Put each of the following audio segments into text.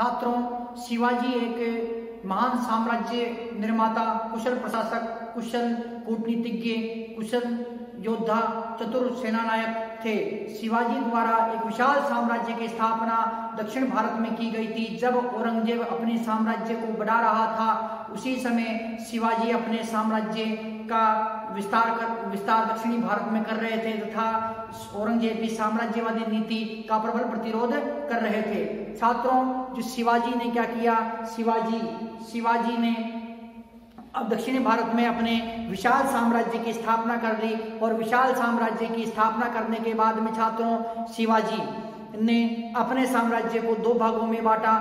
छात्रों, शिवाजी एक महान साम्राज्य निर्माता, कुशल प्रशासक, कुशल कूटनीतिज्ञ, कुशल योद्धा, चतुर सेनानायक थे। शिवाजी द्वारा एक विशाल साम्राज्य की स्थापना दक्षिण भारत में की गई थी। जब औरंगजेब अपने साम्राज्य को बढ़ा रहा था, उसी समय शिवाजी अपने साम्राज्य का विस्तार दक्षिणी भारत में कर रहे थे तथा औरंगजेब की साम्राज्यवादी नीति का प्रबल प्रतिरोध कर रहे थे। छात्रों, जो शिवाजी ने क्या किया, शिवाजी ने अब दक्षिणी भारत में अपने विशाल साम्राज्य की स्थापना कर ली और विशाल साम्राज्य की स्थापना करने के बाद में छात्रों, शिवाजी ने अपने साम्राज्य को दो भागों में बांटा,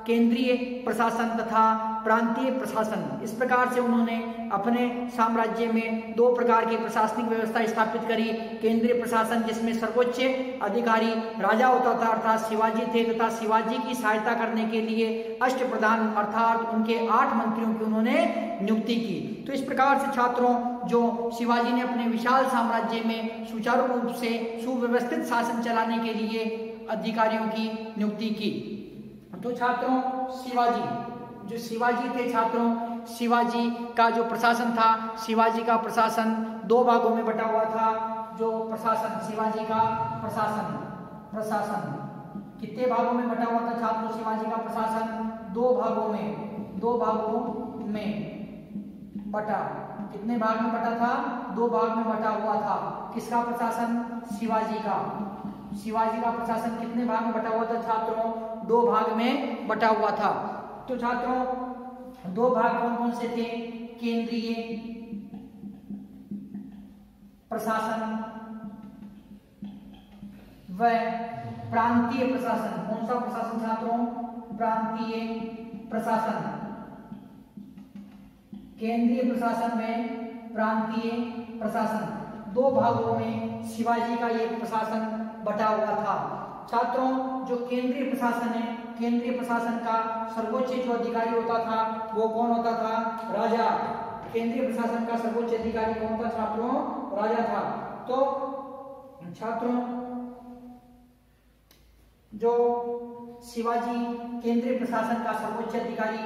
केंद्रीय प्रशासन तथा प्रांतीय प्रशासन। इस प्रकार से उन्होंने अपने साम्राज्य में दो प्रकार की प्रशासनिक व्यवस्था स्थापित करी। केंद्रीय प्रशासन जिसमें सर्वोच्च अधिकारी राजा होता था अर्थात शिवाजी थे, तथा शिवाजी की सहायता करने के लिए अष्टप्रधान अर्थात उनके 8 मंत्रियों की उन्होंने नियुक्ति की। तो इस प्रकार से छात्रों, जो शिवाजी ने अपने विशाल साम्राज्य में सुचारू रूप से सुव्यवस्थित शासन चलाने के लिए अधिकारियों की नियुक्ति की। तो छात्रों, शिवाजी थे छात्रों, शिवाजी का जो प्रशासन था, शिवाजी का प्रशासन दो भागों में बटा हुआ था। जो प्रशासन, शिवाजी का प्रशासन कितने भागों में बटा हुआ था छात्रों? शिवाजी का प्रशासन दो भागों में बटा। कितने भाग में बटा था? 2 भाग में बटा हुआ था। किसका प्रशासन? शिवाजी का प्रशासन कितने भाग में बटा हुआ था छात्रों? 2 भाग में बटा हुआ था। तो छात्रों, 2 भाग कौन कौन से थे? केंद्रीय प्रशासन व प्रांतीय प्रशासन। कौन सा प्रशासन छात्रों? प्रांतीय प्रशासन। केंद्रीय प्रशासन में प्रांतीय प्रशासन, 2 भागों में शिवाजी का ये प्रशासन बटा हुआ था। छात्रों, जो केंद्रीय प्रशासन है, केंद्रीय प्रशासन का सर्वोच्च जो अधिकारी होता था वो कौन होता था? राजा। केंद्रीय प्रशासन का सर्वोच्च अधिकारी कौन था छात्रों? राजा था। तो छात्रों, जो शिवाजी केंद्रीय प्रशासन का सर्वोच्च अधिकारी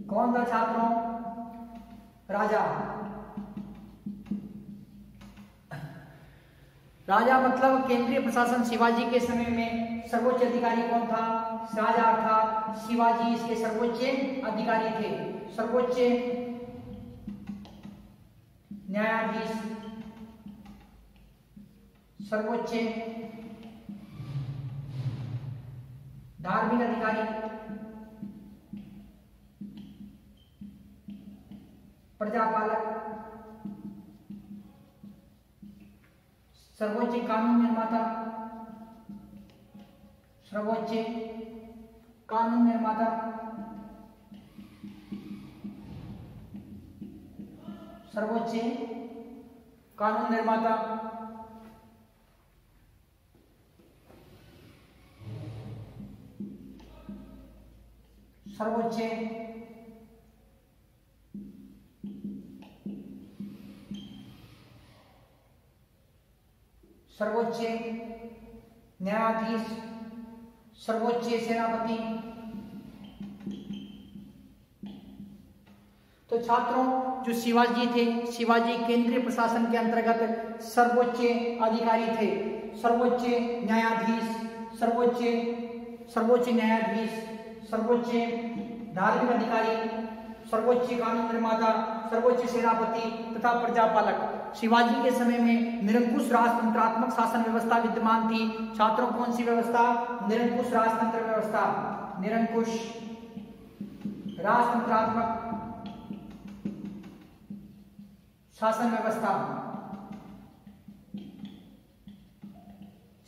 कौन था छात्रों? राजा। राजा मतलब केंद्रीय प्रशासन शिवाजी के समय में सर्वोच्च अधिकारी कौन था? राजा था। शिवाजी इसके सर्वोच्च अधिकारी थे। सर्वोच्च न्यायाधीश, सर्वोच्च धार्मिक अधिकारी, प्रजापालक, सर्वोच्च कानून निर्माता, सर्वोच्च कानून निर्माता, सर्वोच्च कानून निर्माता, सर्वोच्च सर्वोच्च न्यायाधीश, सर्वोच्च सेनापति। तो छात्रों, जो शिवाजी थे, शिवाजी केंद्रीय प्रशासन के अंतर्गत सर्वोच्च अधिकारी थे। सर्वोच्च न्यायाधीश, सर्वोच्च न्यायाधीश, सर्वोच्च धार्मिक अधिकारी, सर्वोच्च कानून निर्माता, सर्वोच्च सेनापति तथा प्रजापालक। शिवाजी के समय में निरंकुश राजतंत्रात्मक शासन व्यवस्था विद्यमान थी। छात्रों, कौन सी व्यवस्था? निरंकुश राजतंत्र व्यवस्था। निरंकुश राजतंत्रात्मक शासन व्यवस्था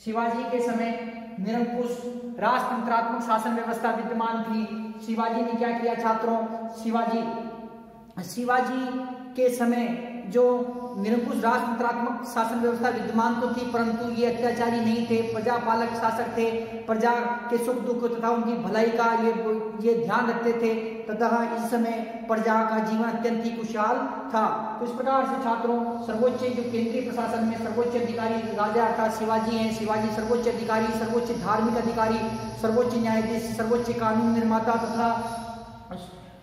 शिवाजी के समय निरंकुश राजतंत्रात्मक शासन व्यवस्था विद्यमान थी। शिवाजी ने क्या किया छात्रों? शिवाजी के समय जो निरंकुश राजतंत्रात्मक शासन व्यवस्था विद्यमान तो थी, परंतु ये अत्याचारी नहीं थे, प्रजापालक शासक थे, प्रजा के सुख दुख तथा उनकी भलाई का ये ध्यान रखते थे, तथा इस समय प्रजा का जीवन अत्यंत ही खुशहाल था। तो इस प्रकार से छात्रों सर्वोच्च जो केंद्रीय प्रशासन में सर्वोच्च अधिकारी राजा अर्थात शिवाजी हैं। शिवाजी सर्वोच्च अधिकारी, सर्वोच्च धार्मिक अधिकारी, सर्वोच्च न्यायाधीश, सर्वोच्च कानून निर्माता तथा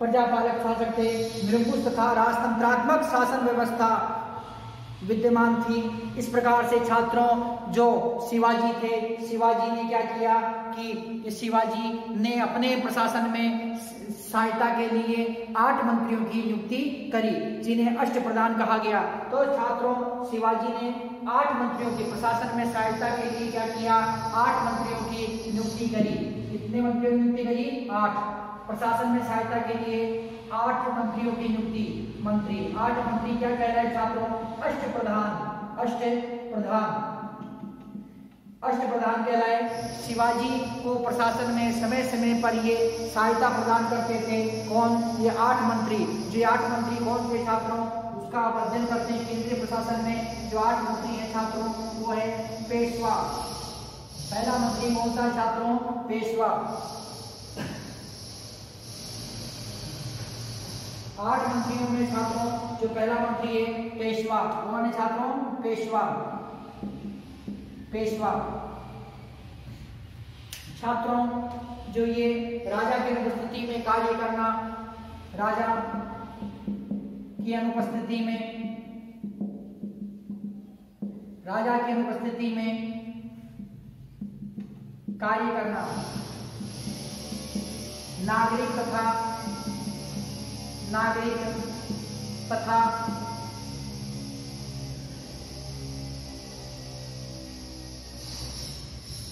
प्रजापालक शासक थे। निरंकुश तथा राजतंत्रात्मक शासन व्यवस्था विद्यमान थी। इस प्रकार से छात्रों जो शिवाजी थे, शिवाजी ने क्या किया कि शिवाजी ने अपने प्रशासन में सहायता के लिए 8 मंत्रियों की नियुक्ति करी, जिन्हें अष्टप्रधान कहा गया। तो छात्रों शिवाजी ने 8 मंत्रियों के प्रशासन में सहायता के लिए क्या किया, 8 मंत्रियों की नियुक्ति करी। कितने मंत्रियों की नियुक्ति करी? 8। प्रशासन में सहायता के लिए 8 मंत्रियों की नियुक्ति। मंत्री 8 मंत्री क्या कह रहे हैं छात्रों? अष्टप्रधान। अष्टप्रधान कहलाए। शिवाजी को प्रशासन में समय समय पर ये सहायता प्रदान करते थे। कौन? ये 8 मंत्री। जो 8 मंत्री कौन थे छात्रों? उसका आप अध्ययन करते हैं। केंद्रीय प्रशासन में जो 8 मंत्री हैं छात्रों वो है पेशवा। पहला मंत्री कौन था छात्रों? पेशवा। 8 मंत्रियों में छात्रों जो पहला मंत्री है पेशवा। कौन है छात्रों? पेशवा। छात्रों जो ये राजा की अनुपस्थिति में कार्य करना, राजा की अनुपस्थिति में कार्य करना, नागरिक तथा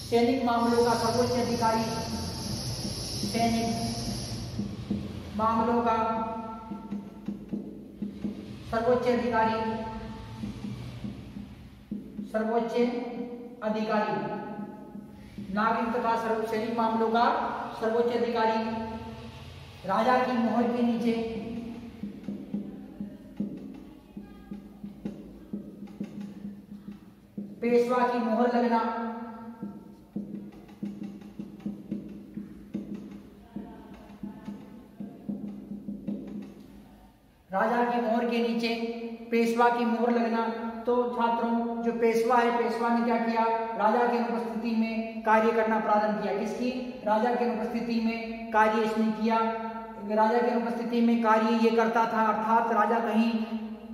सैनिक मामलों का सर्वोच्च अधिकारी, नागरिक तथा सैनिक मामलों का सर्वोच्च अधिकारी, राजा की मोहर के नीचे पेशवा की मोहर लगना, राजा की मोहर के नीचे पेशवा की मोहर लगना। तो छात्रों जो पेशवा है, पेशवा ने क्या किया? राजा की अनुपस्थिति में कार्य करना प्रारंभ किया। किसकी? राजा की अनुपस्थिति में कार्य इसने किया। राजा की अनुपस्थिति में कार्य ये करता था, अर्थात राजा कहीं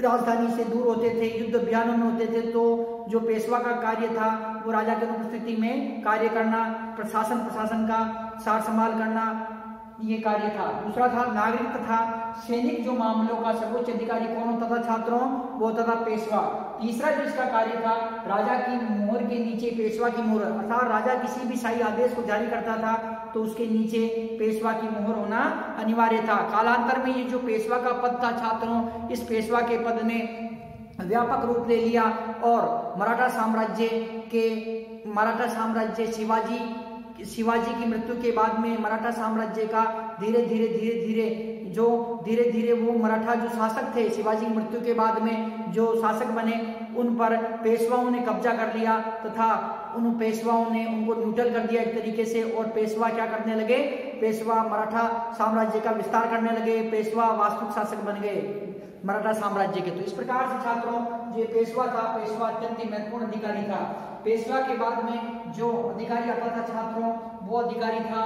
राजधानी से दूर होते थे, युद्ध अभियानों में होते थे, तो जो पेशवा का कार्य था वो राजा की अनुपस्थिति में कार्य करना, प्रशासन का सार संभाल करना, ये कार्य था। दूसरा था नागरिक तथा सैनिक जो मामलों का सर्वोच्च अधिकारी कौन होता था छात्रों? वो होता था पेशवा। तीसरा जो इसका कार्य था, राजा की मोहर के नीचे पेशवा की मोहर, अर्थात राजा किसी भी शाही आदेश को जारी करता था तो उसके नीचे पेशवा की मोहर होना अनिवार्य था। कालांतर में ये जो पेशवा का पद था छात्रों, इस पेशवा के पद ने व्यापक रूप ले लिया और मराठा साम्राज्य शिवाजी की मृत्यु के बाद में मराठा साम्राज्य का धीरे धीरे वो मराठा जो शासक थे, शिवाजी की मृत्यु के बाद में जो शासक बने, उन पर पेशवाओं ने कब्जा कर लिया तथा उन पेशवाओं ने उनको न्यूट्रल कर दिया एक तरीके से। और पेशवा क्या करने लगे? पेशवा मराठा साम्राज्य का विस्तार करने लगे। पेशवा वास्तविक शासक बन गए मराठा साम्राज्य के। तो इस प्रकार से छात्रों जो पेशवा था, पेशवा अत्यंत ही महत्वपूर्ण अधिकारी था। पेशवा के बाद में जो अधिकारी आता था छात्रों, वो अधिकारी था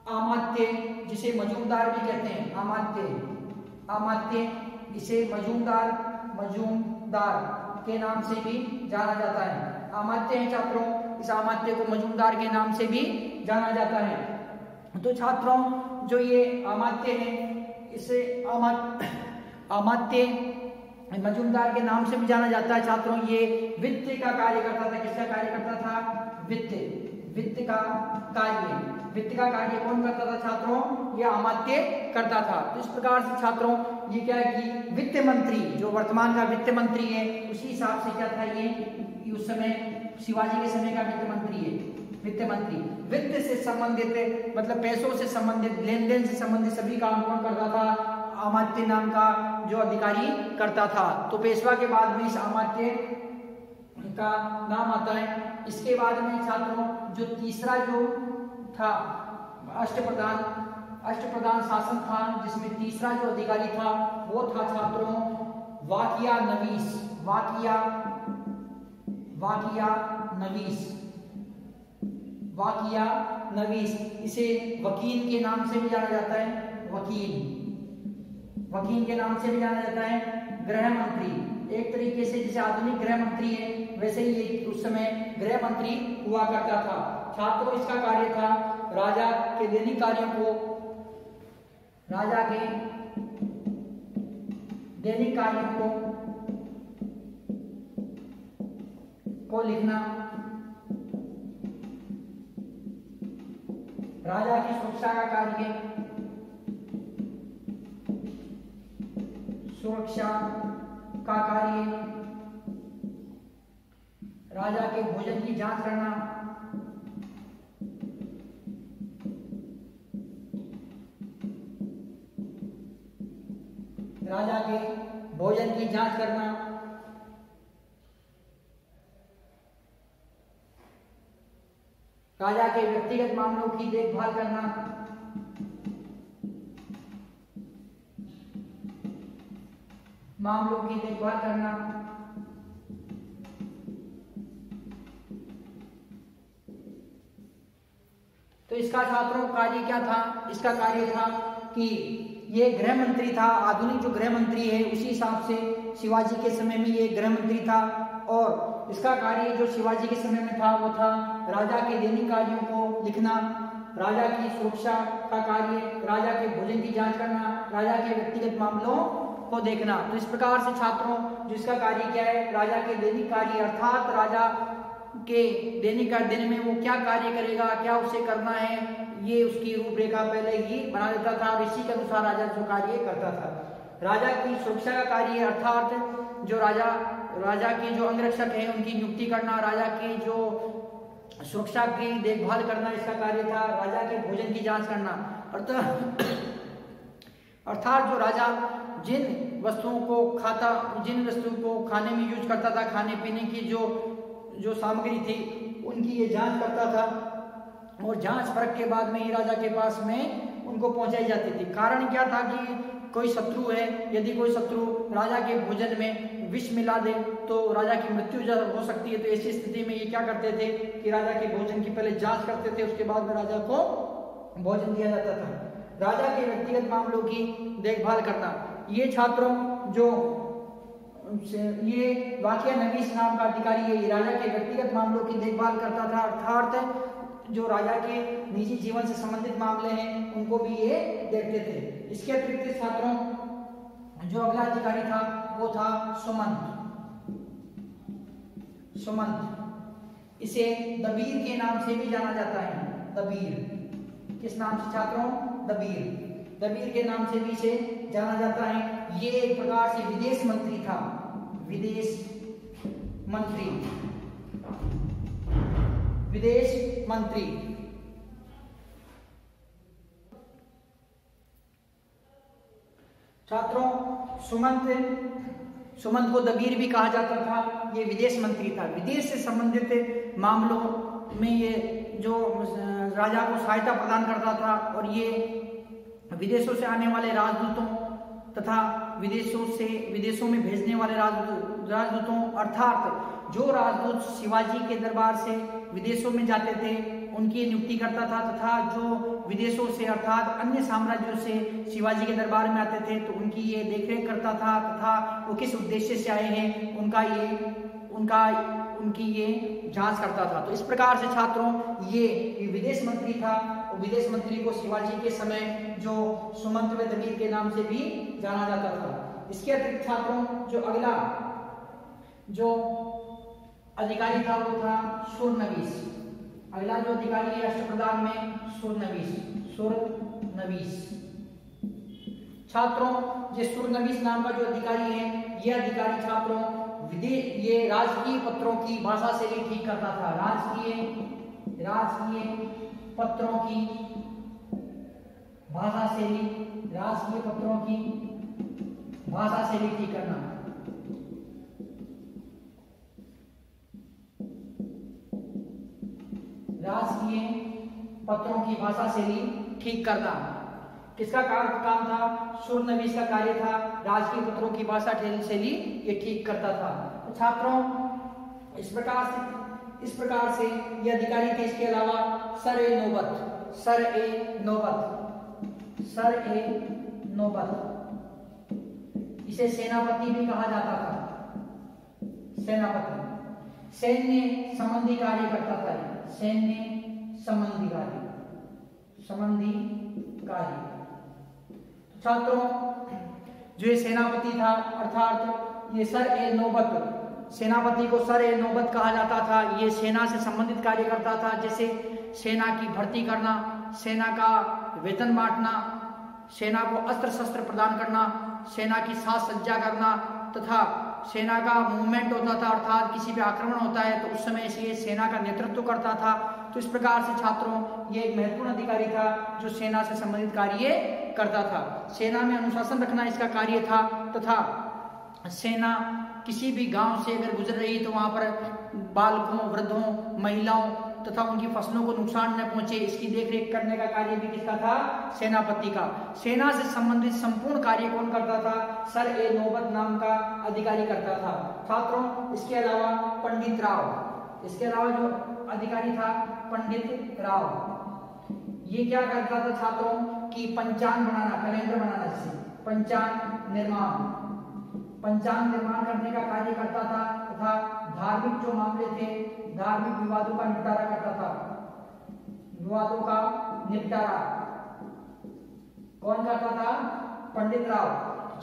अमात्य, जिसे मजूमदार भी कहते हैं। अमात्य इसे मजूमदार के नाम से भी जाना जाता है। अमात्य है छात्रों, इस अमात्य को मजूमदार के नाम से भी जाना जाता है। तो छात्रों जो ये अमात्य है, इसे अमात्य मजूमदार के नाम से भी जाना जाता है छात्रों। ये वित्त का कार्य करता था। किसका कार्य करता था? वित्त का कार्य कौन करता था छात्रों? यह अमात्य करता था। तो इस प्रकार से छात्रों ये क्या है कि वित्त मंत्री, जो वर्तमान का वित्त मंत्री है, उसी हिसाब से क्या था ये उस समय शिवाजी के समय का वित्त मंत्री है। वित्त से संबंधित मतलब पैसों से संबंधित, लेन देन से संबंधित सभी काम कौन करता था? अमात्य नाम का जो अधिकारी करता था। तो पेशवा के बाद में इस अमात्य का नाम आता है। इसके बाद में छात्रों जो तीसरा जो था अष्टप्रधान शासन था, जिसमें तीसरा जो अधिकारी था वो था छात्रों वाकिया नवीस। इसे वकील के नाम से भी जाना जाता है, वकील के नाम से भी जाना जाता है। गृह मंत्री, एक तरीके से जैसे आधुनिक गृह मंत्री है वैसे ही ये उस समय गृह मंत्री हुआ करता था। छात्रों इसका कार्य था राजा के दैनिक कार्यों को लिखना, राजा की सुरक्षा का कार्य, राजा के भोजन की जांच करना, राजा के भोजन की जांच करना, राजा के व्यक्तिगत मामलों की देखभाल करना, तो इसका छात्रों कार्य क्या था? इसका कार्य था कि ये गृह मंत्री था। आधुनिक जो गृह मंत्री है उसी हिसाब से शिवाजी के समय में ये गृह मंत्री था, और इसका कार्य जो शिवाजी के समय में था वो था राजा के दैनिक कार्यों को लिखना, राजा की सुरक्षा का कार्य, राजा के भोजन की जांच करना, राजा के व्यक्तिगत मामलों को देखना। तो इस प्रकार से छात्रों जिसका कार्य क्या है, राजा के दैनिक कार्य, अर्थात राजा के दैनिक दिन में वो क्या कार्य करेगा, क्या उसे करना है, ये उसकी रूपरेखा पहले ही बना देता था और इसी के अनुसार राजा जो कार्य करता था। राजा की सुरक्षा का कार्य अर्थात जो राजा के जो अंगरक्षक हैं उनकी नियुक्ति करना, राजा की जो सुरक्षा की देखभाल करना इसका कार्य था। राजा के भोजन की जांच करना अर्थात जो राजा जिन वस्तुओं को खाने में यूज करता था, खाने पीने की जो सामग्री थी उनकी ये जांच करता था, और जांच परख के बाद में ही राजा के पास में उनको पहुंचाई जाती थी। कारण क्या था कि कोई शत्रु है, यदि कोई शत्रु राजा के भोजन में विष मिला दे तो राजा की मृत्यु हो सकती है। तो ऐसी स्थिति में ये क्या करते थे कि राजा के भोजन की पहले जांच करते थे, उसके बाद में राजा को भोजन दिया जाता था। राजा के व्यक्तिगत मामलों की देखभाल करना, ये छात्रों जो ये वाकिया नवीस नाम का अधिकारी है, ये राजा के व्यक्तिगत मामलों की देखभाल करता था, अर्थात जो राजा के निजी जीवन से संबंधित मामले हैं उनको भी ये देखते थे। इसके अतिरिक्त छात्रों जो अगला अधिकारी था वो था सुमंत। इसे दबीर के नाम से भी जाना जाता है। दबीर किस नाम से छात्रों? दबीर के नाम से भी इसे जाना जाता है। ये एक प्रकार से विदेश मंत्री था, विदेश मंत्री। छात्रों सुमंत को दबीर भी कहा जाता था। ये विदेश मंत्री था। विदेश से संबंधित मामलों में ये जो राजा को सहायता प्रदान करता था, और ये विदेशों से आने वाले राजदूतों तथा विदेशों में भेजने वाले राजदूतों अर्थात जो राजदूत शिवाजी के दरबार से विदेशों में जाते थे उनकी नियुक्ति करता था, तथा जो विदेशों से अर्थात अन्य साम्राज्यों से शिवाजी के दरबार में आते थे तो उनकी ये देखरेख करता था, तथा वो किस उद्देश्य से आए हैं उनकी ये जांच करता था। तो इस प्रकार से छात्रों ये विदेश मंत्री था, और विदेश मंत्री को शिवाजी के समय जो सुमंत व दबीर के नाम से भी जाना जाता था। इसके अतिरिक्त छात्रों जो अगला जो अधिकारी था वो था सुरनवीस। अगला जो अधिकारी है अष्टप्रधान में सुरनवीस। छात्रों ये सुरनवीस नाम का जो अधिकारी है, ये अधिकारी छात्रों ये राजकीय पत्रों की भाषा शैली ठीक करता था। राजकीय पत्रों की भाषा शैली, राजकीय पत्रों की भाषा शैली ठीक करना, राजकीय पत्रों की भाषा शैली ठीक करना। किसका काम था? सुरनवीस का कार्य था, राजकीय पत्रों की भाषा शैली ये ठीक करता था। तो छात्रों इस प्रकार से ये अधिकारी थे। इसके अलावा सर ए नौबत इसे सेनापति भी कहा जाता था। सेनापति सैन्य संबंधी कार्य करता था, सैन्य संबंधी कार्य। छात्रों जो ये सेनापति था, अर्थात ये सर ए नौबत, सेनापति को सर ए नौबत कहा जाता था। ये सेना से संबंधित कार्य करता था, जैसे सेना की भर्ती करना, सेना का वेतन बांटना, सेना को अस्त्र शस्त्र प्रदान करना, सेना की साज सज्जा करना, तथा सेना का मूवमेंट होता था, अर्थात किसी पे आक्रमण होता है तो उस समय से सेना का नेतृत्व करता था। तो इस प्रकार से छात्रों ये एक महत्वपूर्ण अधिकारी था जो सेना से संबंधित कार्य करता था। सेना में अनुशासन रखना इसका कार्य था, तथा सेना किसी भी गांव से अगर गुजर रही तो वहां पर बालकों, वृद्धों, महिलाओं तथा उनकी फसलों को नुकसान न पहुंचे, इसकी देखरेख करने का कार्य भी किसका था? सेनापति का। सेना से संबंधित संपूर्ण कार्य कौन करता था? सर ए नौबत नाम का अधिकारी करता था। छात्रों इसके अलावा पंडित राव, इसके अलावा जो अधिकारी था पंडित राव, ये क्या करता था छात्रों कि पंचांग बनाना, कैलेंडर बनाना, जिसे पंचांग निर्माण करने का कार्य करता था, तथा धार्मिक जो मामले थे, धार्मिक विवादों का निपटारा करता था। विवादों का निपटारा कौन करता था? पंडित राव।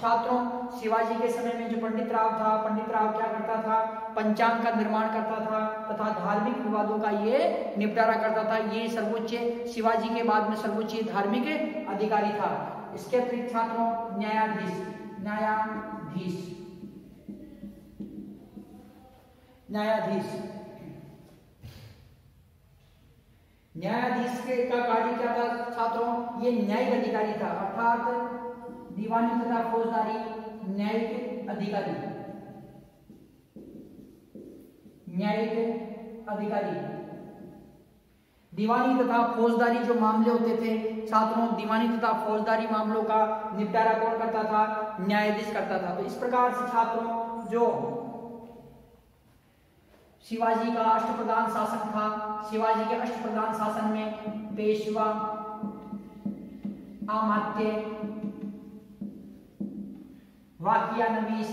छात्रों शिवाजी के समय में जो पंडित राव था, पंडित राव क्या करता था? पंचांग का निर्माण करता था तथा धार्मिक विवादों का ये निपटारा करता था। ये सर्वोच्च, शिवाजी के बाद में सर्वोच्च धार्मिक अधिकारी था। इसके अतिरिक्त छात्रों न्यायाधीश का कार्य क्या था छात्रों? ये न्यायिक अधिकारी था, अर्थात दीवानी तथा फौजदारी न्यायिक अधिकारी। दीवानी तथा फौजदारी जो मामले होते थे छात्रों, दीवानी तथा फौजदारी मामलों का निपटारा कौन करता था? न्यायाधीश करता था। तो इस प्रकार से छात्रों जो शिवाजी का अष्टप्रधान शासन था, शिवाजी के अष्टप्रधान शासन में पेशवा, अमात्य, वाकिया नवीस,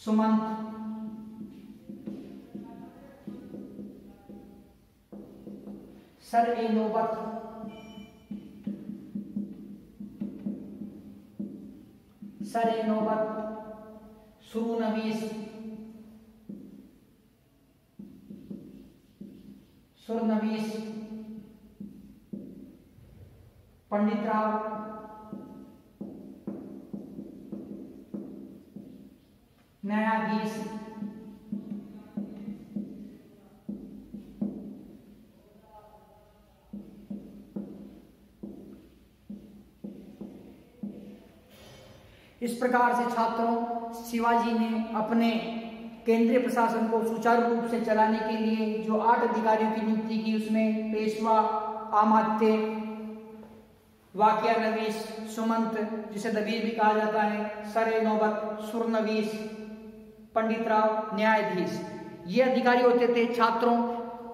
सुमंत, सर ए नौबत, सुरनवीस, पंडित राव, न्यायाधीश, इस प्रकार से छात्रों शिवाजी ने अपने केंद्रीय प्रशासन को सुचारू रूप से चलाने के लिए जो 8 अधिकारियों की नियुक्ति की, उसमें पेशवा, अमात्य, वाकिया नवीस, सुमंत जिसे दबीर भी कहा जाता है, सर ए नौबत, सुरनवीस, पंडित राव, न्यायाधीश, ये अधिकारी होते थे। छात्रों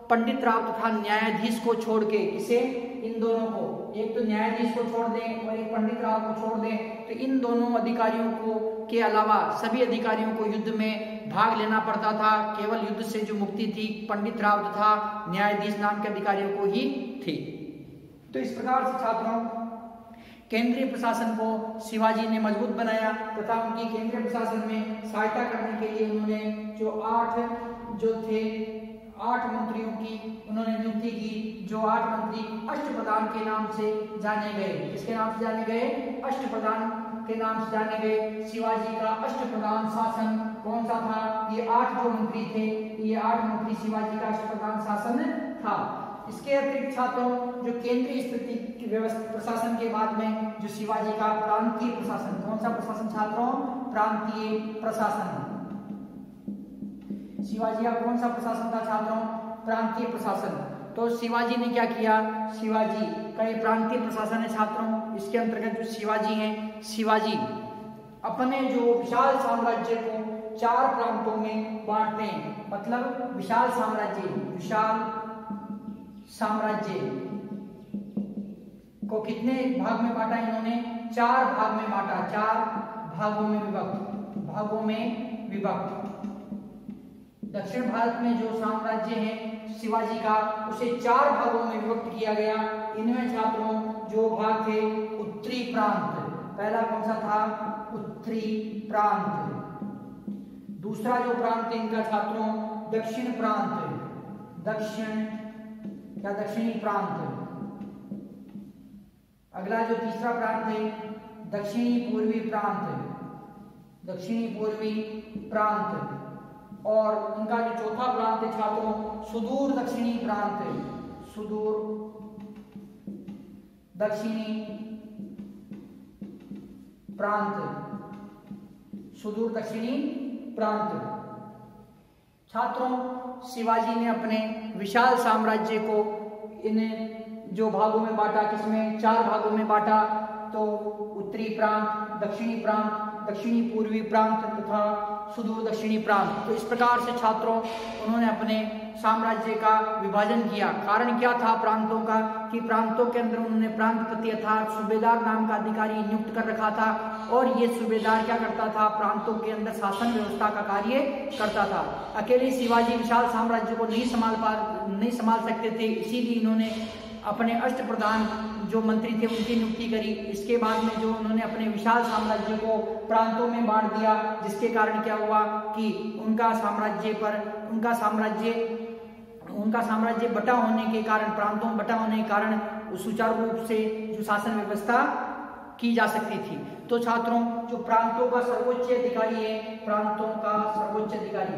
पंडित राव तथा न्यायाधीश को छोड़ के, इसे इन दोनों को, एक तो न्यायाधीश को छोड़ दें और एक पंडित राव को छोड़ दें, तो इन दोनों अधिकारियों को के अलावा सभी अधिकारियों को युद्ध में भाग लेना पड़ता था। केवल युद्ध से जो मुक्ति थी पंडित राव तथा न्यायाधीश नाम के अधिकारियों को ही थी। तो इस प्रकार से छात्रों केंद्रीय प्रशासन को शिवाजी ने मजबूत बनाया तथा उनकी केंद्रीय प्रशासन में सहायता करने के लिए उन्होंने जो 8 मंत्रियों की उन्होंने नियुक्ति की। जो 8 मंत्री अष्टप्रधान के नाम से जाने गए। किसके नाम से जाने गए? अष्टप्रधान के नाम से जाने गए। शिवाजी का अष्टप्रधान शासन कौन सा था? ये 8 जो मंत्री थे, ये 8 मंत्री शिवाजी का अष्टप्रधान शासन था। इसके अतिरिक्त छात्रों जो केंद्रीय स्थिति की व्यवस्था प्रशासन के बाद में जो शिवाजी का प्रांतीय प्रशासन, कौन सा प्रशासन छात्रों? प्रांतीय प्रशासन। शिवाजी का कौन सा प्रशासन था छात्रों? प्रांतीय प्रशासन। तो शिवाजी ने क्या किया? शिवाजी का ये प्रांतीय प्रशासन है छात्रों, इसके अंतर्गत जो शिवाजी हैं, शिवाजी अपने जो विशाल साम्राज्य को 4 प्रांतों में बांटते हैं। मतलब विशाल साम्राज्य को कितने भाग में बांटा इन्होंने? 4 भाग में बांटा, 4 भागों में विभक्त। दक्षिण भारत में जो साम्राज्य है शिवाजी का, उसे 4 भागों में विभक्त किया गया। इनमें छात्रों जो भाग थे उत्तरी प्रांत, पहला कौन सा था? उत्तरी प्रांत। दूसरा जो प्रांत है इनका छात्रों दक्षिण प्रांत, दक्षिणी प्रांत। अगला जो तीसरा प्रांत है दक्षिणी पूर्वी प्रांत। और इनका जो चौथा प्रांत है छात्रों सुदूर दक्षिणी प्रांत, सुदूर दक्षिणी प्रांत। छात्रों शिवाजी ने अपने विशाल साम्राज्य को इन जो भागों में बांटा, किसमें? 4 भागों में बांटा। तो उत्तरी प्रांत, दक्षिणी प्रांत, दक्षिणी पूर्वी प्रांत तथा सुदूर दक्षिणी प्रांत। तो इस प्रकार से छात्रों उन्होंने अपने साम्राज्य का विभाजन किया। कारण क्या था प्रांतों का? कि प्रांतों के अंदर उन्होंने प्रांतपति अर्थात सूबेदार नाम का अधिकारी नियुक्त कर रखा था, और ये सूबेदार क्या करता था? प्रांतों के अंदर शासन व्यवस्था का कार्य करता था। अकेले शिवाजी विशाल साम्राज्य को नहीं संभाल सकते थे, इसीलिए इन्होंने अपने अष्टप्रधान जो मंत्री थे उनकी नियुक्ति करी। इसके बाद में जो उन्होंने अपने विशाल साम्राज्य को प्रांतों में बांट दिया, जिसके कारण क्या हुआ कि उनका साम्राज्य बटा होने के कारण, प्रांतों में बटा होने के कारण सुचारू रूप से जो शासन व्यवस्था की जा सकती थी। तो छात्रों जो प्रांतों का सर्वोच्च अधिकारी है, प्रांतों का सर्वोच्च अधिकारी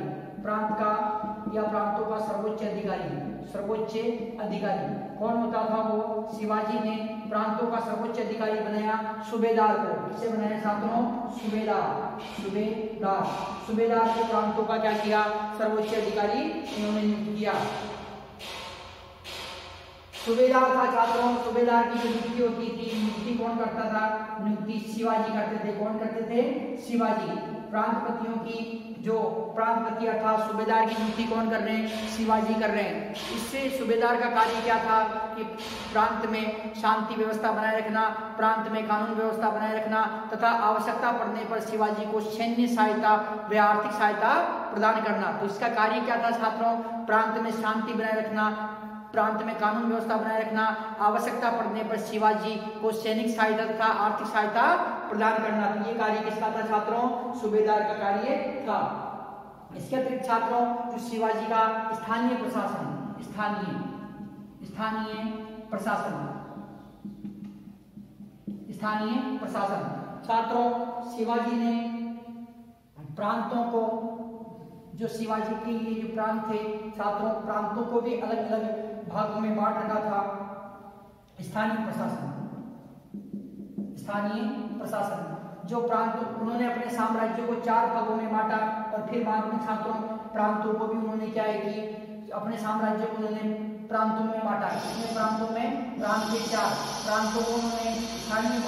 कौन होता था? वो शिवाजी ने प्रांतों का सर्वोच्च अधिकारी बनाया सूबेदार को। किसे बनाया छात्रों? सूबेदार को प्रांतों का क्या किया? सर्वोच्च अधिकारी इन्होंने नियुक्त किया। सूबेदार था छात्रों, सूबेदार की जो नियुक्ति होती थी, नियुक्ति कौन करता था? नियुक्ति शिवाजी करते थे। कौन करते थे? शिवाजी। प्रांतपतियों की जो प्रांतपति अर्थात सूबेदार की नियुक्ति कौन कर रहे हैं? शिवाजी कर रहे हैं। इससे सूबेदार का कार्य क्या था कि प्रांत में शांति व्यवस्था बनाए रखना, प्रांत में कानून व्यवस्था बनाए रखना तथा आवश्यकता पड़ने पर शिवाजी को सैन्य सहायता व आर्थिक सहायता प्रदान करना। तो इसका कार्य क्या था छात्रों? प्रांत में शांति बनाए रखना, प्रांत में कानून व्यवस्था बनाए रखना, आवश्यकता पड़ने पर शिवाजी को सैनिक सहायता तथा आर्थिक सहायता प्रदान करना। तो ये कार्य किसका था छात्रों? सूबेदार का कार्य था। इसके अतिरिक्त छात्रों जो शिवाजी का स्थानीय प्रशासन, छात्रों शिवाजी ने प्रांतों को, जो शिवाजी के ये जो प्रांत थे छात्रों, प्रांतों को भी अलग अलग भागों में बांट रखा था। स्थानीय प्रशासन जो प्रांत, उन्होंने अपने साम्राज्य को 4 भागों में बांटा, और फिर बाद में छात्रों प्रांतों को भी उन्होंने क्या है कि अपने साम्राज्य को उन्होंने प्रांतों में बांटा। इसमें प्रांतों में प्रांत के 4 प्रांतों को उन्होंने स्थानीय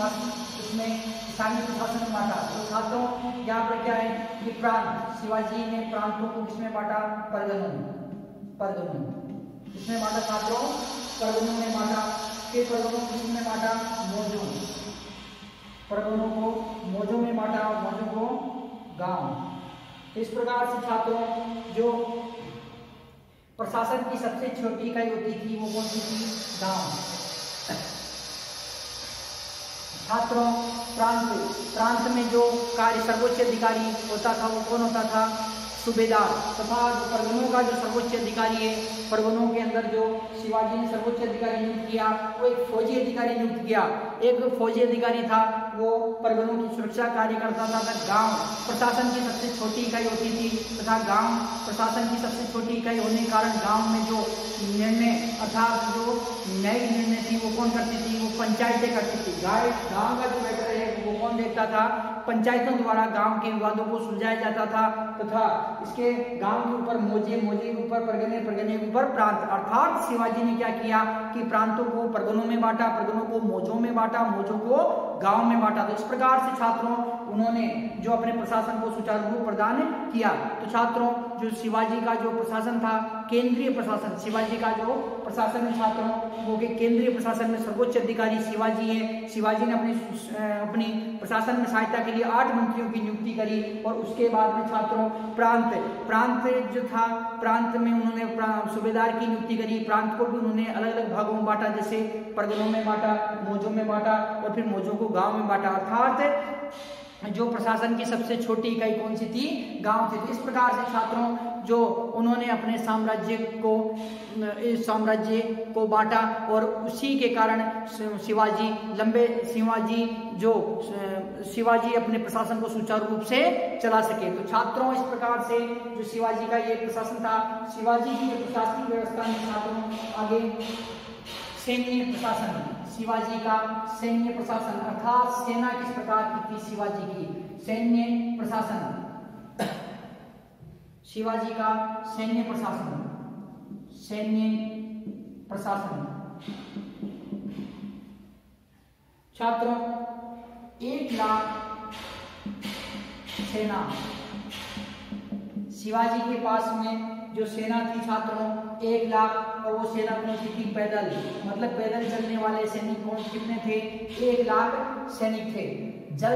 प्रशासन में बांटा। तो छात्रों यहाँ पर क्या है कि प्रांत, शिवाजी ने प्रांतों को किसमें बांटा? परगनों। किसमें बांटा छात्रों? परगनों में बांटा। फिर परगनों को किसमें बांटा? परगनों को मौजों में बांटा, और मौजों को गांव। इस प्रकार से छात्रों जो प्रशासन की सबसे छोटी इकाई होती थी वो कौन सी थी? गांव। छात्रों प्रांत में जो कार्य सर्वोच्च अधिकारी होता था वो कौन होता था? सूबेदार तथा परगनों का जो सर्वोच्च अधिकारी है, परगनों के अंदर जो शिवाजी ने सर्वोच्च अधिकारी नियुक्त किया वो एक फौजी अधिकारी नियुक्त किया। एक फौजी अधिकारी था, वो परगनों की सुरक्षा कार्य करता था। गांव प्रशासन की सबसे छोटी इकाई होती थी तथा गांव प्रशासन की सबसे छोटी इकाई होने के कारण गांव में जो निर्णय अर्थात जो न्यायिक निर्णय थी वो कौन करती थी, वो पंचायतें करती थी। गांव का जो मैटर है वो कौन देखता था, पंचायतों द्वारा गांव के विवादों को सुलझाया जाता था तथा इसके गांव के ऊपर मोजे के ऊपर परगने के ऊपर प्रांत। अर्थात शिवाजी ने क्या किया कि प्रांतों को परगनों में बांटा, परगनों को मोजों में बांटा, मोजों को गांव में बांटा। तो इस प्रकार से छात्रों उन्होंने जो अपने प्रशासन को सुचारू रूप प्रदान किया। तो छात्रों जो शिवाजी का जो प्रशासन था, केंद्रीय प्रशासन, शिवाजी का जो प्रशासन है छात्रों वो के केंद्रीय प्रशासन में सर्वोच्च अधिकारी शिवाजी है। शिवाजी ने अपनी प्रशासन में सहायता के लिए 8 मंत्रियों की नियुक्ति करी और उसके बाद में छात्रों प्रांत जो था, प्रांत में उन्होंने सूबेदार की नियुक्ति करी। प्रांत को भी उन्होंने अलग अलग भागों में बांटा, जैसे परगनों में बांटा, मोजों में बांटा और फिर मोजों को गांव में बांटा। अर्थात जो प्रशासन की सबसे छोटी इकाई कौन सी थी, गांव थी। तो इस प्रकार से छात्रों जो उन्होंने अपने साम्राज्य को बांटा और उसी के कारण शिवाजी अपने प्रशासन को सुचारू रूप से चला सके। तो छात्रों इस प्रकार से जो शिवाजी का ये प्रशासन था, शिवाजी की प्रशासनिक व्यवस्था में छात्रों आगे सैन्य प्रशासन, शिवाजी का सैन्य प्रशासन अर्थात सेना किस प्रकार की थी शिवाजी की, सैन्य प्रशासन, शिवाजी का सैन्य प्रशासन छात्रों 1 लाख सेना। शिवाजी के पास में जो सेना थी छात्रों 1 लाख, और वो सेना कौन सी थी, पैदल, मतलब पैदल चलने वाले सैनिक कौन कितने थे, 1 लाख सैनिक थे। जल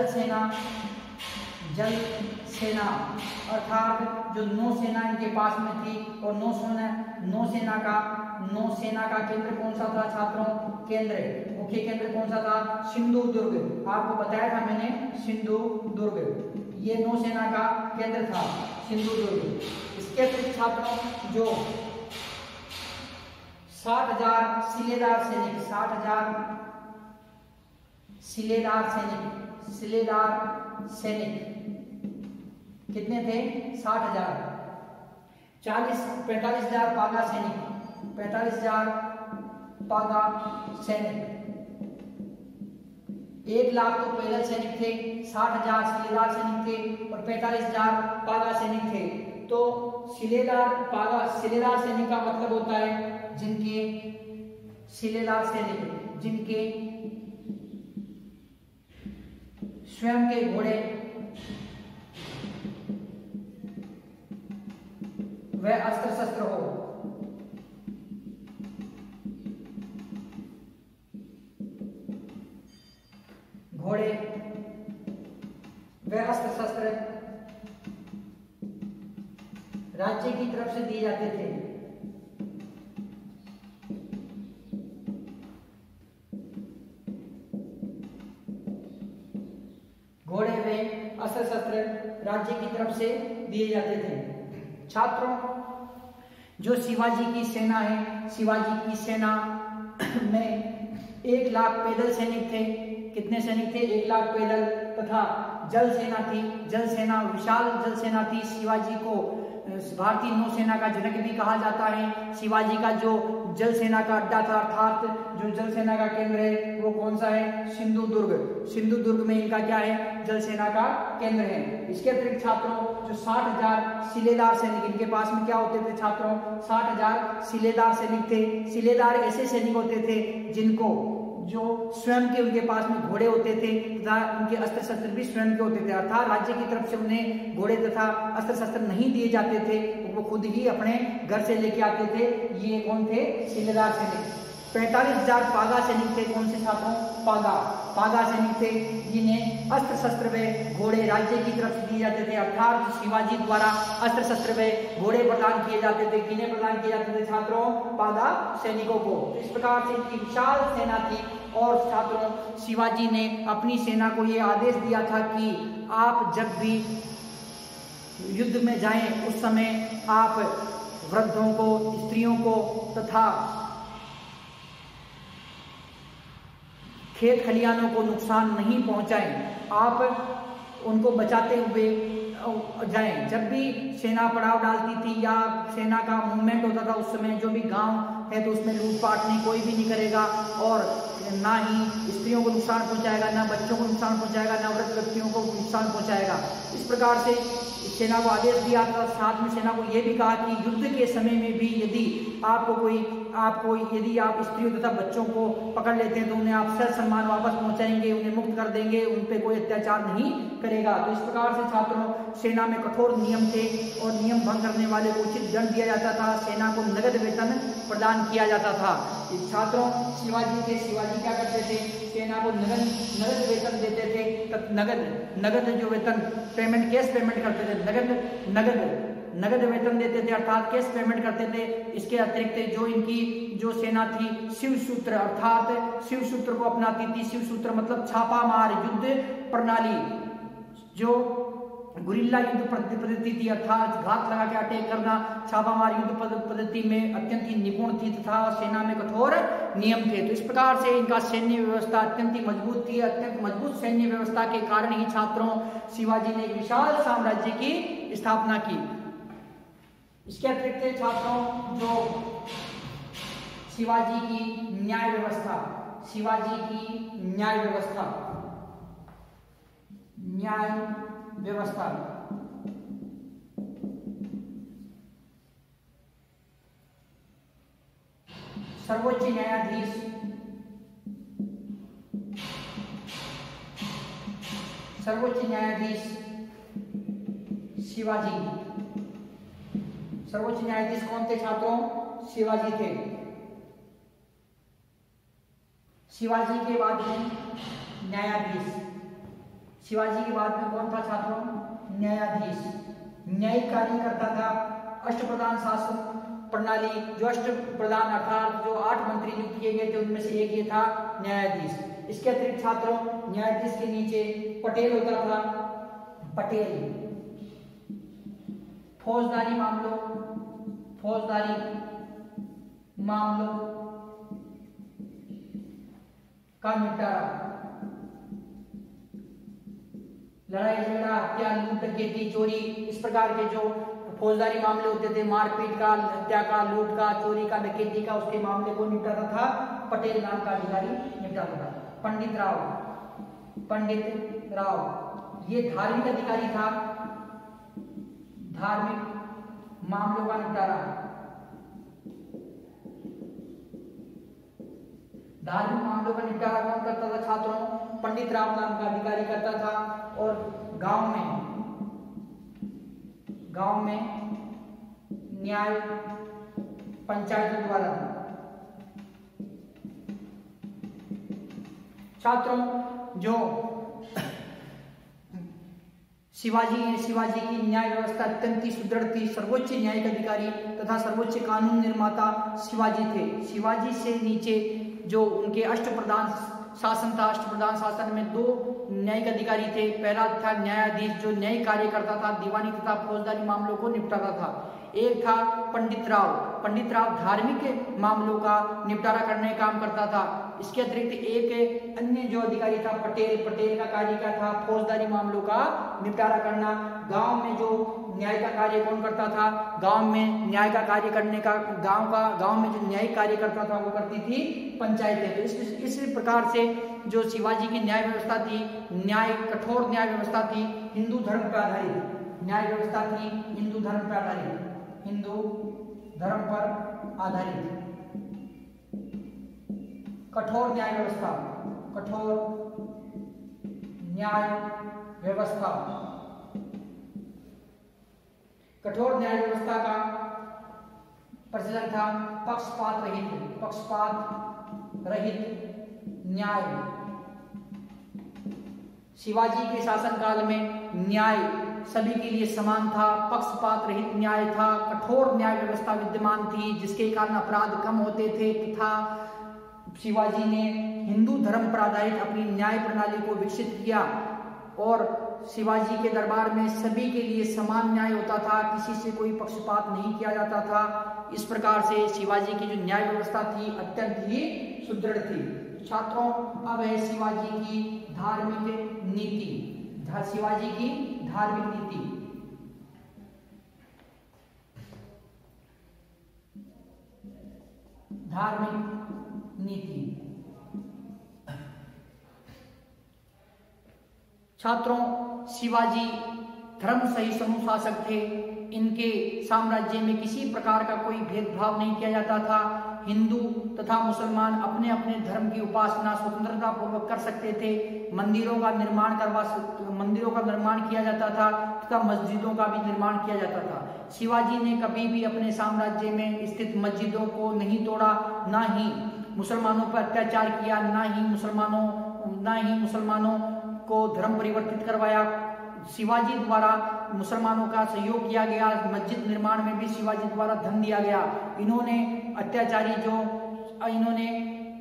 अर्थात जो नौसेना इनके पास में थी, और नौसेना का केंद्र कौन सा था छात्रों, मुख्य केंद्र कौन सा था, सिंधु दुर्ग। आपको बताया था मैंने, सिंधु दुर्ग ये नौसेना का केंद्र था, सिंधु दुर्ग। इसके अतिरिक्त छात्रों जो 60,000 सिलेदार सैनिक कितने थे, 60,000। 45,000 पागा सैनिक, 1 लाख तो पैदल सैनिक थे, 60,000 सिलेदार सैनिक थे और 45,000 पागा सैनिक थे। तो सिलेदार सैनिक का मतलब होता है जिनके स्वयं के घोड़े व अस्त्र शस्त्र हो। घोड़े व अस्त्र शस्त्र राज्य की तरफ से दिए जाते थे। घोड़े व अस्त्र शस्त्र राज्य की तरफ से दिए जाते थे। छात्रों जो शिवाजी की सेना है, शिवाजी की सेना में 1 लाख पैदल सैनिक थे। कितने सैनिक थे, 1 लाख पैदल, तथा जल सेना थी, विशाल जल सेना थी। शिवाजी को भारतीय नौसेना का जनक भी कहा जाता है। शिवाजी का जो जल सेना का अड्डा था, अर्थात जो जल सेना का केंद्र है वो कौन सा है, सिंधु दुर्ग में इनका क्या है, जल सेना का केंद्र है। इसके अतिरिक्त छात्रों जो 60,000 सिलेदार सैनिक, इनके पास में क्या होते थे छात्रों, 60,000 सिलेदार सैनिक थे। सिलेदार ऐसे सैनिक होते थे जिनको जो स्वयं के उनके पास में घोड़े होते थे तथा उनके अस्त्र शस्त्र भी स्वयं के होते थे। अर्थात राज्य की तरफ से उन्हें घोड़े तथा अस्त्र शस्त्र नहीं दिए जाते थे, वो खुद ही अपने घर से लेके आते थे। ये कौन थे, सिलेदार सैनिक। 45,000 पागा सैनिक थे। कौन से छात्रों, पागा सैनिक थे जिन्हें अस्त्र शस्त्र व घोड़े राज्य की तरफ से दिए जाते थे। अर्थात शिवाजी द्वारा अस्त्र शस्त्र व घोड़े प्रदान किए जाते थे। किन्हें प्रदान किए जाते थे छात्रों, पागा सैनिकों को। इस प्रकार से इनकी विशाल सेना थी। और छात्रों शिवाजी ने अपनी सेना को यह आदेश दिया था कि आप जब भी युद्ध में जाएं उस समय आप वृद्धों को, स्त्रियों को तथा खेत खलिहानों को नुकसान नहीं पहुंचाएं। आप उनको बचाते हुए जाएं। जब भी सेना पड़ाव डालती थी या सेना का मूवमेंट होता था उस समय जो भी गांव है तो उसमें लूटपाट नहीं, कोई भी नहीं करेगा और ना ही स्त्रियों को नुकसान पहुंचाएगा, ना बच्चों को नुकसान पहुंचाएगा, ना वृद्ध व्यक्तियों को नुकसान पहुंचाएगा। इस प्रकार से सेना को आदेश दिया था। साथ में सेना को यह भी कहा कि युद्ध के समय में भी यदि यदि आप स्त्रियों तथा बच्चों को पकड़ लेते हैं तो उन्हें आप सर सम्मान वापस पहुंचाएंगे, उन्हें मुक्त कर देंगे, उन पर कोई अत्याचार नहीं करेगा। तो इस प्रकार से छात्रों सेना में कठोर नियम थे और नियम भंग करने वाले को उचित दंड दिया जाता था। सेना को नगद वेतन प्रदान किया जाता था। छात्रों शिवाजी क्या करते थे? सेना को नगद वेतन देते थे। नगद जो वेतन पेमेंट, कैश पेमेंट करते थे, नगद वेतन देते थे अर्थात कैश पेमेंट करते थे। इसके अतिरिक्त जो इनकी जो सेना थी शिव सूत्र अर्थात शिव सूत्र को अपनाती थी। शिव सूत्र मतलब छापामार युद्ध प्रणाली, जो गुरिल्ला युद्ध पद्धति थी अर्थात घात लगा के अटैक करना, छापामार युद्ध पद्धति में अत्यंत ही निपुण थी तथा सेना में कठोर नियम थे। तो इस प्रकार से इनका सैन्य व्यवस्था अत्यंत ही मजबूत थी। अत्यंत मजबूत सैन्य व्यवस्था के कारण ही छात्रों शिवाजी ने एक विशाल साम्राज्य की स्थापना की। इसके अतिरिक्त छात्रों जो शिवाजी की न्याय व्यवस्था, सर्वोच्च न्यायाधीश शिवाजी। सर्वोच्च न्यायाधीश कौन थे छात्रों? शिवाजी थे। शिवाजी के बाद में न्यायाधीश, शिवाजी के बाद में कौन था छात्रों? न्यायाधीश। न्यायिक कार्य करता था। अष्टप्रधान शासन प्रणाली, जो अष्टप्रधान अर्थात जो 8 मंत्री नियुक्त किए गए थे उनमें से एक ये था न्यायाधीश। इसके अतिरिक्त छात्रों न्यायाधीश के नीचे पटेल होता था। पटेल फौजदारी मामलों का निपटारा, लड़ाई झगड़ा, हत्या, लूट, डकैती, चोरी, इस प्रकार के जो फौजदारी मामले होते थे, मारपीट का, हत्या का, लूट का, चोरी का, डकैती का, उसके मामले को निपटाता था पटेल नाम का अधिकारी निपटाता था। पंडित राव ये धार्मिक अधिकारी था। धार्मिक मामलों का निपटारा, धार्मिक मामलों का निपटारा कौन करता था छात्रों? पंडित राव नाम का अधिकारी करता था। और गांव में न्याय पंचायतों द्वारा। छात्रों जो शिवाजी की न्याय व्यवस्था अत्यंत ही सुदृढ़ थी। सर्वोच्च न्यायिक अधिकारी तथा सर्वोच्च कानून निर्माता शिवाजी थे। शिवाजी से नीचे जो उनके अष्टप्रधान शासन था, अष्टप्रधान शासन में 2 न्यायिक अधिकारी थे। पहला था न्यायाधीश जो न्यायिक कार्य करता था, दीवानी तथा फौजदारी मामलों को निपटाता था। एक था पंडित राव धार्मिक मामलों का निपटारा करने का काम करता था। इसके अतिरिक्त एक अन्य जो अधिकारी था पटेल का कार्य क्या था? फौजदारी मामलों का निपटारा करना। गांव में जो न्याय का कार्य कौन करता था? गांव में न्याय का कार्य करने का गांव में जो न्यायिक कार्य करता था वो करती थी पंचायतें। तो इस प्रकार से जो शिवाजी की न्याय व्यवस्था थी, कठोर न्याय व्यवस्था थी, हिंदू धर्म पर आधारित न्याय व्यवस्था थी। हिंदू धर्म पर आधारित कठोर न्याय व्यवस्था का प्रचलन था। पक्षपात रहित न्याय। शिवाजी के शासनकाल में न्याय सभी के लिए समान था, पक्षपात रहित न्याय था, कठोर न्याय व्यवस्था विद्यमान थी जिसके कारण अपराध कम होते थे तथा शिवाजी ने हिंदू धर्म पर आधारित अपनी न्याय प्रणाली को विकसित किया और शिवाजी के दरबार में सभी के लिए समान न्याय होता था, किसी से कोई पक्षपात नहीं किया जाता था। इस प्रकार से शिवाजी की जो न्याय व्यवस्था थी अत्यंत ही सुदृढ़ थी। छात्रों, अब है शिवाजी की धार्मिक नीति। शिवाजी की धार्मिक नीति। धार्मिक नीति। छात्रों, शिवाजी धर्म सहिष्णु शासक थे। इनके साम्राज्य में किसी प्रकार का कोई भेदभाव नहीं किया जाता था। हिंदू तथा मुसलमान अपने अपने धर्म की उपासना स्वतंत्रता पूर्वक कर सकते थे। मंदिरों का निर्माण किया जाता था तथा मस्जिदों का भी निर्माण किया जाता था। शिवाजी ने कभी भी अपने साम्राज्य में स्थित मस्जिदों को नहीं तोड़ा, ना ही मुसलमानों पर अत्याचार किया, ना ही मुसलमानों को धर्म परिवर्तित करवाया। शिवाजी द्वारा मुसलमानों का सहयोग किया गया। मस्जिद निर्माण में भी शिवाजी द्वारा धन दिया गया। इन्होंने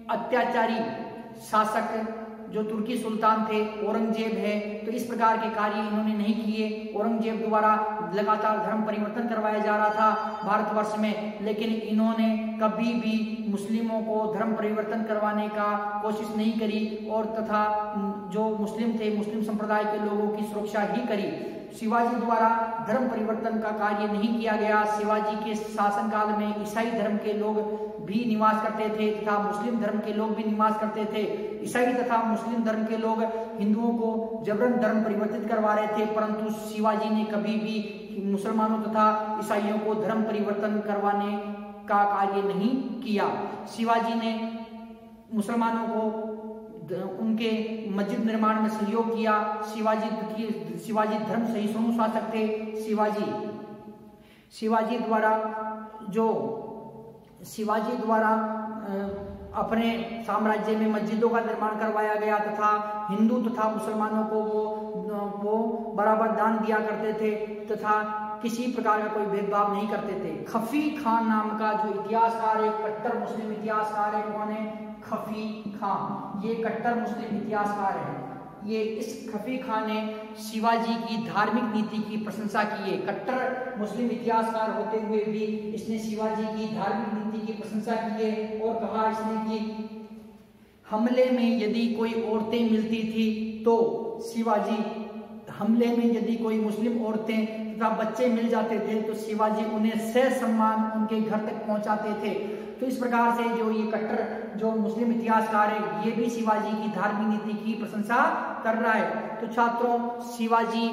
अत्याचारी शासक जो तुर्की सुल्तान थे, औरंगजेब है, तो इस प्रकार के कार्य इन्होंने नहीं किए। औरंगजेब द्वारा लगातार धर्म परिवर्तन करवाया जा रहा था भारतवर्ष में, लेकिन इन्होंने कभी भी मुस्लिमों को धर्म परिवर्तन करवाने का कोशिश नहीं करी और तथा जो मुस्लिम थे, मुस्लिम संप्रदाय के लोगों की सुरक्षा ही करी। शिवाजी द्वारा धर्म परिवर्तन का कार्य नहीं किया गया। शिवाजी के शासनकाल में ईसाई धर्म के लोग भी निवास करते थे तथा मुस्लिम धर्म के लोग भी निवास करते थे। ईसाई तथा मुस्लिम धर्म के लोग हिंदुओं को जबरन धर्म परिवर्तित करवा रहे थे, परंतु शिवाजी ने कभी भी मुसलमानों तथा ईसाइयों को धर्म परिवर्तन करवाने का कार्य नहीं किया। शिवाजी ने मुसलमानों को उनके मस्जिद निर्माण में सहयोग किया। शिवाजी धर्म सहिष्णु शासक थे। शिवाजी द्वारा अपने साम्राज्य में मस्जिदों का निर्माण करवाया गया तथा हिंदू तथा मुसलमानों को वो बराबर दान दिया करते थे तथा किसी प्रकार का कोई भेदभाव नहीं करते थे। खफी खान नाम का जो इतिहासकार है, कट्टर मुस्लिम इतिहासकार है, कौन है? खफी खान। ये कट्टर मुस्लिम इतिहासकार है। ये इस खफी खान ने शिवाजी की धार्मिक नीति की प्रशंसा की है। कट्टर मुस्लिम इतिहासकार होते हुए भी इसने शिवाजी की धार्मिक नीति की प्रशंसा की है और कहा इसने कि हमले में यदि कोई औरतें मिलती थी तो हमले में यदि कोई मुस्लिम औरतें तथा बच्चे मिल जाते थे तो शिवाजी उन्हें ससम्मान उनके घर तक पहुंचाते थे। तो इस प्रकार से जो ये कट्टर जो मुस्लिम इतिहासकार है, ये भी शिवाजी की धार्मिक नीति की प्रशंसा कर रहा है। तो छात्रों, शिवाजी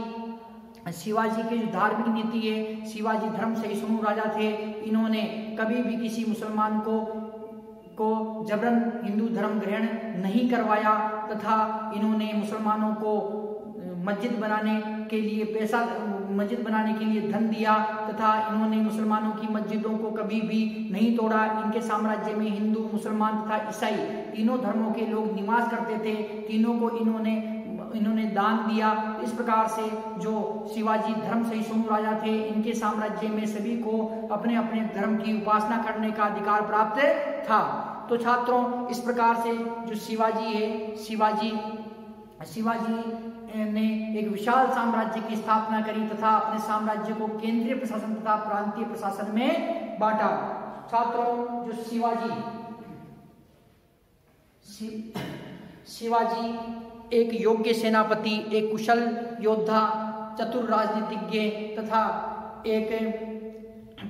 की जो धार्मिक नीति है, शिवाजी धर्म सहिष्णु राजा थे। इन्होंने कभी भी किसी मुसलमान को जबरन हिंदू धर्म ग्रहण नहीं करवाया तथा इन्होंने मुसलमानों को मस्जिद बनाने के लिए धन दिया तथा इन्होंने मुसलमानों की मस्जिदों को कभी भी नहीं तोड़ा। इनके साम्राज्य में हिंदू, मुसलमान तथा ईसाई तीनों धर्मों के लोग निवास करते थे। तीनों को इन्होंने दान दिया। इस प्रकार से जो शिवाजी धर्म सहिष्णु राजा थे, इनके साम्राज्य में सभी को अपने अपने धर्म की उपासना करने का अधिकार प्राप्त था। तो छात्रों, इस प्रकार से जो शिवाजी है, शिवाजी ने एक विशाल साम्राज्य की स्थापना करी तथा अपने साम्राज्य को केंद्रीय प्रशासन तथा प्रांतीय प्रशासन में बांटा। छात्रों, जो शिवाजी एक योग्य सेनापति, एक कुशल योद्धा, चतुर राजनीतिज्ञ तथा एक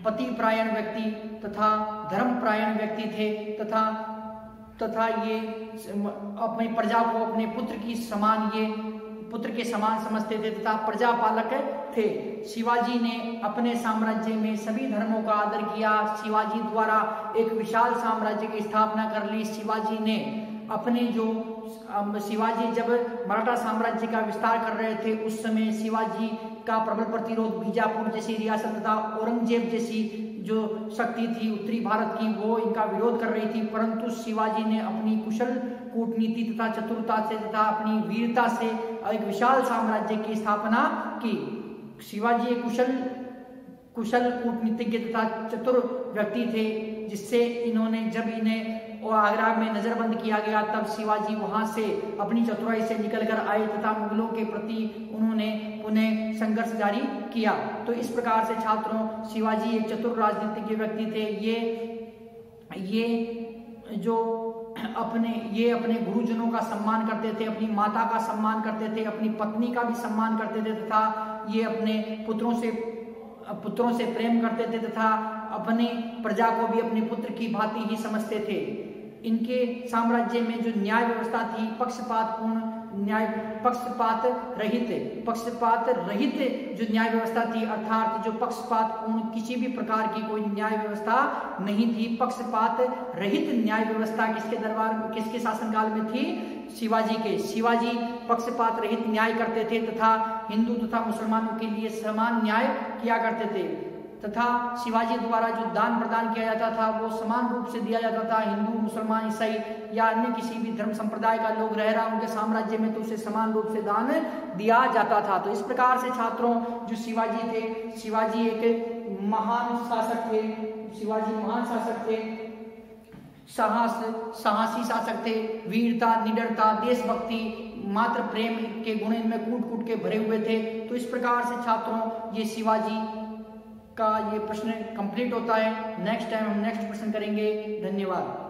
पतिपरायण व्यक्ति तथा धर्मपरायण व्यक्ति थे तथा ये अपनी प्रजा को अपने पुत्र के समान समझते थे तथा प्रजापालक थे। शिवाजी ने अपने साम्राज्य में सभी धर्मों का आदर किया। शिवाजी द्वारा एक विशाल साम्राज्य की स्थापना कर ली। शिवाजी जब मराठा साम्राज्य का विस्तार कर रहे थे, उस समय शिवाजी का प्रबल प्रतिरोध बीजापुर जैसी रियासत तथा औरंगजेब जैसी जो शक्ति थी उत्तरी भारत की, वो इनका विरोध कर रही थी, परंतु शिवाजी ने अपनी कुशल कूटनीति तथा चतुरता से तथा अपनी वीरता से एक विशाल साम्राज्य की स्थापना की। शिवाजी एक कुशल कूटनीतिज्ञ तथा चतुर व्यक्ति थे, जिससे इन्होंने जब इन्हें और आगरा में नजरबंद किया गया, तब शिवाजी वहां से अपनी चतुराई से निकलकर आए तथा मुगलों के प्रति उन्होंने पुनः संघर्ष जारी किया। तो इस प्रकार से छात्रों, शिवाजी एक चतुर राजनीतिज्ञ व्यक्ति थे। ये अपने गुरुजनों का सम्मान करते थे, अपनी माता का सम्मान करते थे, अपनी पत्नी का भी सम्मान करते थे तथा ये अपने पुत्रों से प्रेम करते थे तथा अपनी प्रजा को भी अपने पुत्र की भांति ही समझते थे। इनके साम्राज्य में जो न्याय व्यवस्था थी, पक्षपात रहित जो न्याय व्यवस्था थी, अर्थात जो पक्षपात पूर्ण किसी भी प्रकार की कोई न्याय व्यवस्था नहीं थी। पक्षपात रहित न्याय व्यवस्था किसके शासनकाल में थी? शिवाजी पक्षपात रहित न्याय करते थे तथा हिंदू तथा मुसलमानों के लिए समान न्याय किया करते थे तथा शिवाजी द्वारा जो दान प्रदान किया जाता था वो समान रूप से दिया जाता था। हिंदू, मुसलमान, ईसाई या अन्य किसी भी धर्म संप्रदाय का लोग रह रहा उनके साम्राज्य में तो उसे समान रूप से दान दिया जाता था। तो इस प्रकार से छात्रों, जो शिवाजी थे, शिवाजी एक महान शासक थे। शिवाजी महान शासक थे, साहसी शासक थे, वीरता, निडरता, देशभक्ति, मात्र प्रेम के गुण इनमें कूट के भरे हुए थे। तो इस प्रकार से छात्रों, ये शिवाजी का ये प्रश्न कंप्लीट होता है। नेक्स्ट टाइम हम नेक्स्ट प्रश्न करेंगे। धन्यवाद।